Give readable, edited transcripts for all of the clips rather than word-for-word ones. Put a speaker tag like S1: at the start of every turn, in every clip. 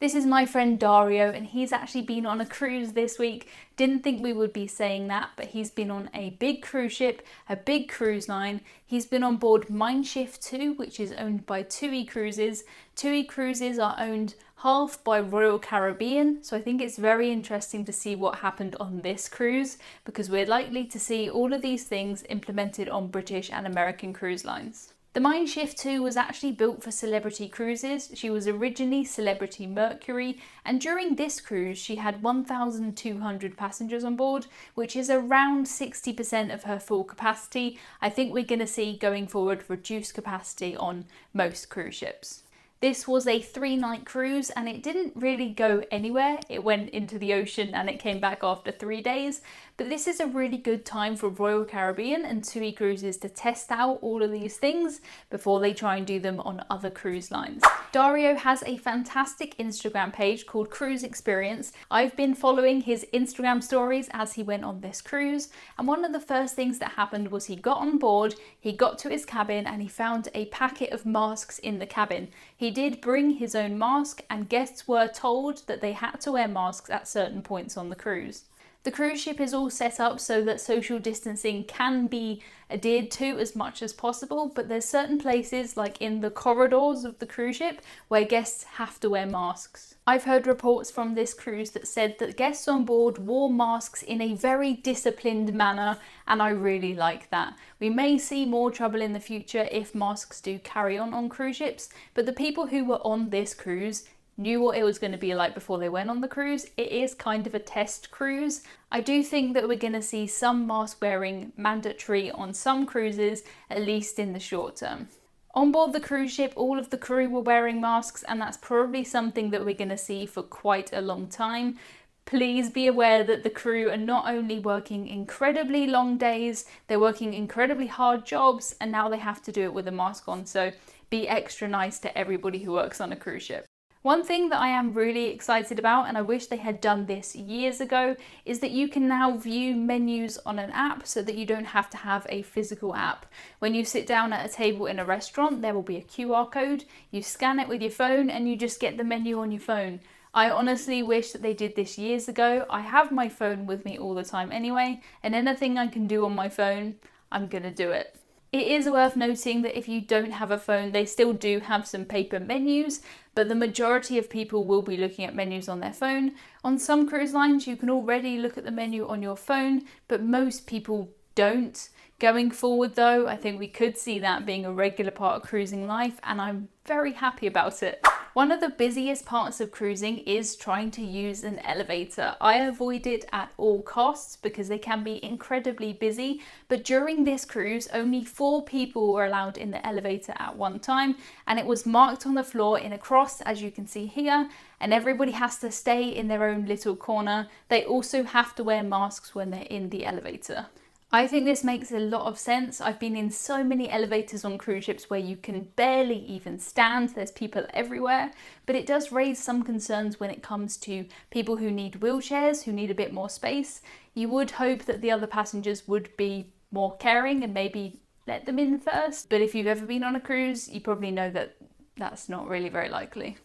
S1: This is my friend Dario, and he's actually been on a cruise this week. Didn't think we would be saying that, but he's been on a big cruise ship, a big cruise line. He's been on board Mein Schiff 2, which is owned by TUI Cruises. TUI Cruises are owned half by Royal Caribbean, so I think it's very interesting to see what happened on this cruise, because we're likely to see all of these things implemented on British and American cruise lines. The Mein Schiff 2 was actually built for Celebrity Cruises. She was originally Celebrity Mercury, and during this cruise she had 1,200 passengers on board, which is around 60% of her full capacity. I think we're going to see going forward reduced capacity on most cruise ships. This was a 3-night cruise and it didn't really go anywhere. It went into the ocean and it came back after 3 days. But this is a really good time for Royal Caribbean and TUI Cruises to test out all of these things before they try and do them on other cruise lines. Dario has a fantastic Instagram page called Cruise Experience. I've been following his Instagram stories as he went on this cruise, and one of the first things that happened was he got on board, he got to his cabin and he found a packet of masks in the cabin. He did bring his own mask, and guests were told that they had to wear masks at certain points on the cruise. The cruise ship is all set up so that social distancing can be adhered to as much as possible, but there's certain places, like in the corridors of the cruise ship, where guests have to wear masks. I've heard reports from this cruise that said that guests on board wore masks in a very disciplined manner, and I really like that. We may see more trouble in the future if masks do carry on cruise ships, but the people who were on this cruise knew what it was going to be like before they went on the cruise. It is kind of a test cruise. I do think that we're going to see some mask wearing mandatory on some cruises, at least in the short term. On board the cruise ship, all of the crew were wearing masks, and that's probably something that we're going to see for quite a long time. Please be aware that the crew are not only working incredibly long days, they're working incredibly hard jobs, and now they have to do it with a mask on, so be extra nice to everybody who works on a cruise ship. One thing that I am really excited about, and I wish they had done this years ago, is that you can now view menus on an app so that you don't have to have a physical app. When you sit down at a table in a restaurant, there will be a QR code, you scan it with your phone and you just get the menu on your phone. I honestly wish that they did this years ago. I have my phone with me all the time anyway, and anything I can do on my phone, I'm gonna do it. It is worth noting that if you don't have a phone, they still do have some paper menus, but the majority of people will be looking at menus on their phone. On some cruise lines, you can already look at the menu on your phone, but most people don't. Going forward though, I think we could see that being a regular part of cruising life, and I'm very happy about it. One of the busiest parts of cruising is trying to use an elevator. I avoid it at all costs because they can be incredibly busy, but during this cruise, only 4 people were allowed in the elevator at one time, and it was marked on the floor in a cross, as you can see here, and everybody has to stay in their own little corner. They also have to wear masks when they're in the elevator. I think this makes a lot of sense. I've been in so many elevators on cruise ships where you can barely even stand, there's people everywhere, but it does raise some concerns when it comes to people who need wheelchairs, who need a bit more space. You would hope that the other passengers would be more caring and maybe let them in first, but if you've ever been on a cruise, you probably know that that's not really very likely.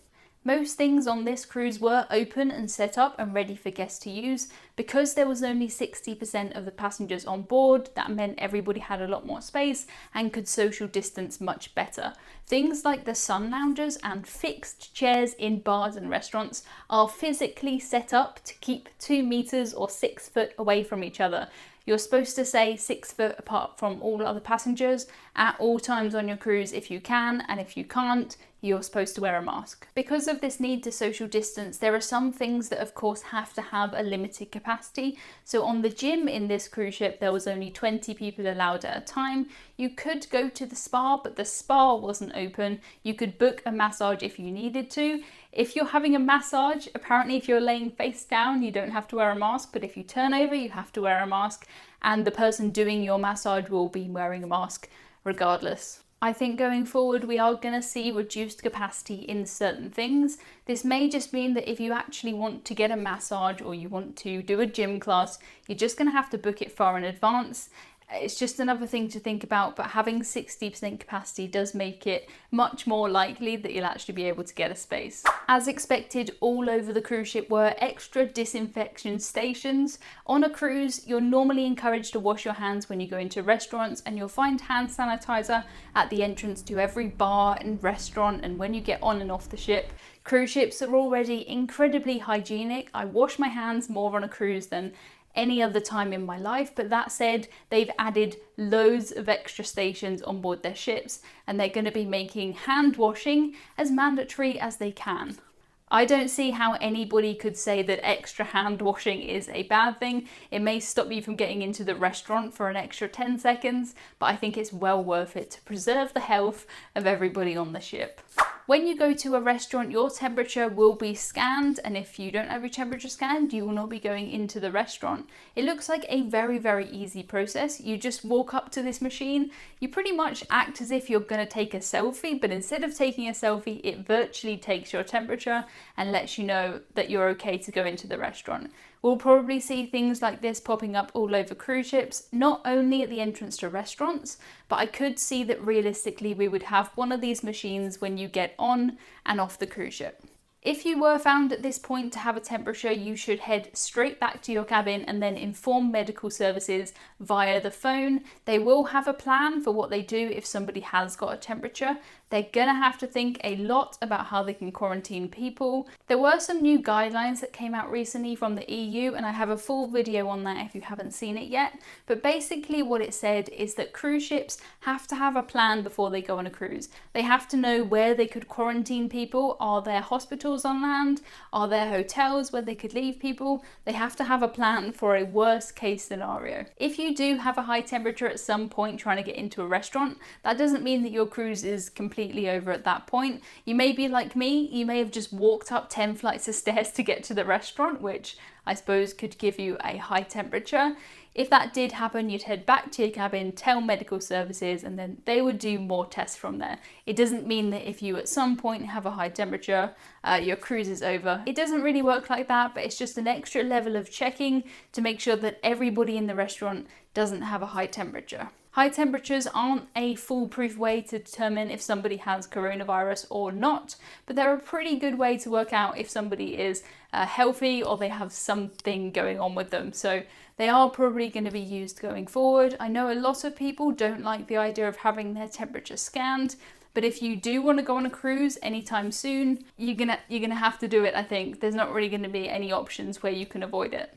S1: Most things on this cruise were open and set up and ready for guests to use. Because there was only 60% of the passengers on board, that meant everybody had a lot more space and could social distance much better. Things like the sun loungers and fixed chairs in bars and restaurants are physically set up to keep 2 meters or 6 foot away from each other. You're supposed to stay 6 foot apart from all other passengers at all times on your cruise if you can, and if you can't, you're supposed to wear a mask. Because of this need to social distance, there are some things that of course have to have a limited capacity. So on the gym in this cruise ship, there was only 20 people allowed at a time. You could go to the spa, but the spa wasn't open. You could book a massage if you needed to. If you're having a massage, apparently if you're laying face down, you don't have to wear a mask, but if you turn over, you have to wear a mask, and the person doing your massage will be wearing a mask regardless. I think going forward we are going to see reduced capacity in certain things. This may just mean that if you actually want to get a massage or you want to do a gym class, you're just going to have to book it far in advance. It's just another thing to think about, but having 60% capacity does make it much more likely that you'll actually be able to get a space. As expected, all over the cruise ship were extra disinfection stations. On a cruise, you're normally encouraged to wash your hands when you go into restaurants, and you'll find hand sanitizer at the entrance to every bar and restaurant and when you get on and off the ship. Cruise ships are already incredibly hygienic. I wash my hands more on a cruise than any other time in my life, but that said, they've added loads of extra stations on board their ships, and they're going to be making hand washing as mandatory as they can. I don't see how anybody could say that extra hand washing is a bad thing. It may stop you from getting into the restaurant for an extra 10 seconds, but I think it's well worth it to preserve the health of everybody on the ship. When you go to a restaurant, your temperature will be scanned, and if you don't have your temperature scanned, you will not be going into the restaurant. It looks like a very, very easy process. You just walk up to this machine, you pretty much act as if you're going to take a selfie, but instead of taking a selfie, it virtually takes your temperature and lets you know that you're okay to go into the restaurant. We'll probably see things like this popping up all over cruise ships, not only at the entrance to restaurants, but I could see that realistically we would have one of these machines when you get on and off the cruise ship. If you were found at this point to have a temperature, you should head straight back to your cabin and then inform medical services via the phone. They will have a plan for what they do if somebody has got a temperature. They're gonna have to think a lot about how they can quarantine people. There were some new guidelines that came out recently from the EU, and I have a full video on that if you haven't seen it yet. But basically what it said is that cruise ships have to have a plan before they go on a cruise. They have to know where they could quarantine people. Are there hospitals on land? Are there hotels where they could leave people? They have to have a plan for a worst case scenario. If you do have a high temperature at some point trying to get into a restaurant, that doesn't mean that your cruise is completely over at that point. You may be like me, you may have just walked up 10 flights of stairs to get to the restaurant, which I suppose could give you a high temperature. If that did happen, you'd head back to your cabin, tell medical services, and then they would do more tests from there. It doesn't mean that if you at some point have a high temperature, your cruise is over. It doesn't really work like that, but it's just an extra level of checking to make sure that everybody in the restaurant doesn't have a high temperature. High temperatures aren't a foolproof way to determine if somebody has coronavirus or not, but they're a pretty good way to work out if somebody is healthy or they have something going on with them. So they are probably going to be used going forward. I know a lot of people don't like the idea of having their temperature scanned, but if you do want to go on a cruise anytime soon, you're gonna have to do it, I think. There's not really going to be any options where you can avoid it.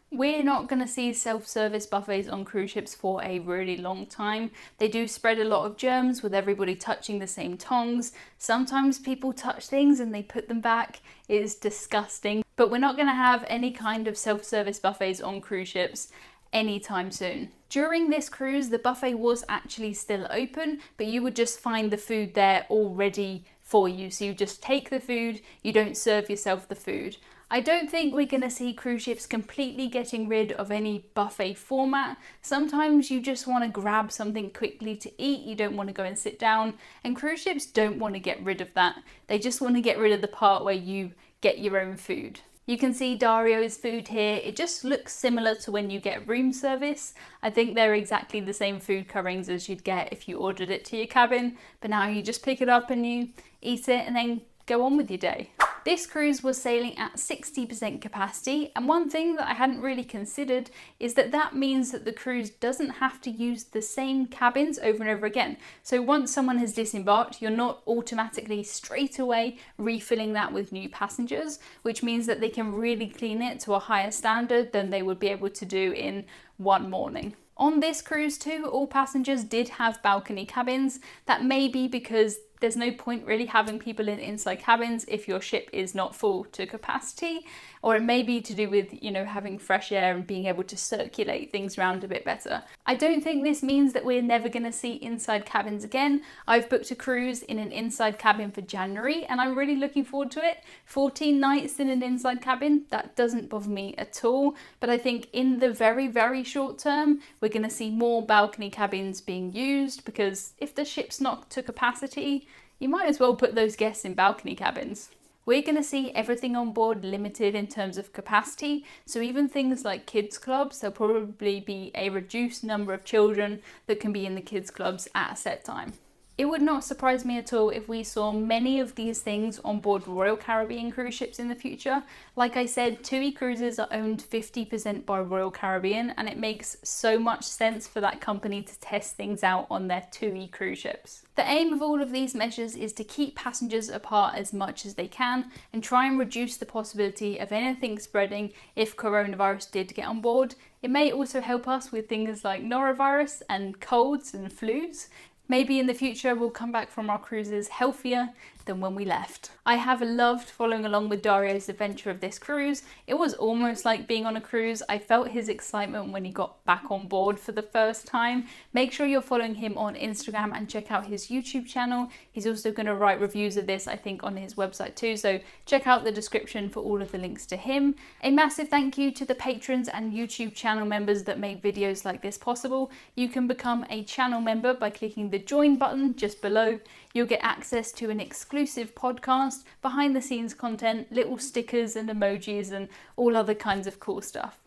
S1: We're not going to see self-service buffets on cruise ships for a really long time. They do spread a lot of germs with everybody touching the same tongs. Sometimes people touch things and they put them back. It is disgusting. But we're not going to have any kind of self-service buffets on cruise ships anytime soon. During this cruise, the buffet was actually still open, but you would just find the food there already for you. So you just take the food, you don't serve yourself the food. I don't think we're going to see cruise ships completely getting rid of any buffet format. Sometimes you just want to grab something quickly to eat, you don't want to go and sit down, and cruise ships don't want to get rid of that. They just want to get rid of the part where you get your own food. You can see Dario's food here. It just looks similar to when you get room service. I think they're exactly the same food coverings as you'd get if you ordered it to your cabin, but now you just pick it up and you eat it and then go on with your day. This cruise was sailing at 60% capacity, and one thing that I hadn't really considered is that that means that the cruise doesn't have to use the same cabins over and over again. So once someone has disembarked, you're not automatically straight away refilling that with new passengers, which means that they can really clean it to a higher standard than they would be able to do in one morning. On this cruise too, all passengers did have balcony cabins. That may be because there's no point really having people in inside cabins if your ship is not full to capacity, or it may be to do with, having fresh air and being able to circulate things around a bit better. I don't think this means that we're never going to see inside cabins again. I've booked a cruise in an inside cabin for January and I'm really looking forward to it. 14 nights in an inside cabin, that doesn't bother me at all, but I think in the very, very short term, we're going to see more balcony cabins being used, because if the ship's not to capacity, you might as well put those guests in balcony cabins. we're going to see everything on board limited in terms of capacity. So even things like kids clubs, there'll probably be a reduced number of children that can be in the kids clubs at a set time. It would not surprise me at all if we saw many of these things on board Royal Caribbean cruise ships in the future. Like I said, TUI cruises are owned 50% by Royal Caribbean, and it makes so much sense for that company to test things out on their TUI cruise ships. The aim of all of these measures is to keep passengers apart as much as they can and try and reduce the possibility of anything spreading if coronavirus did get on board. It may also help us with things like norovirus and colds and flus. Maybe in the future we'll come back from our cruises healthier than when we left. I have loved following along with Dario's adventure of this cruise. It was almost like being on a cruise. I felt his excitement when he got back on board for the first time. Make sure you're following him on Instagram and check out his YouTube channel. He's also going to write reviews of this, I think, on his website too, so check out the description for all of the links to him. A massive thank you to the patrons and YouTube channel members that make videos like this possible. You can become a channel member by clicking the join button just below. You'll get access to an exclusive podcast, behind the scenes content, little stickers and emojis and all other kinds of cool stuff.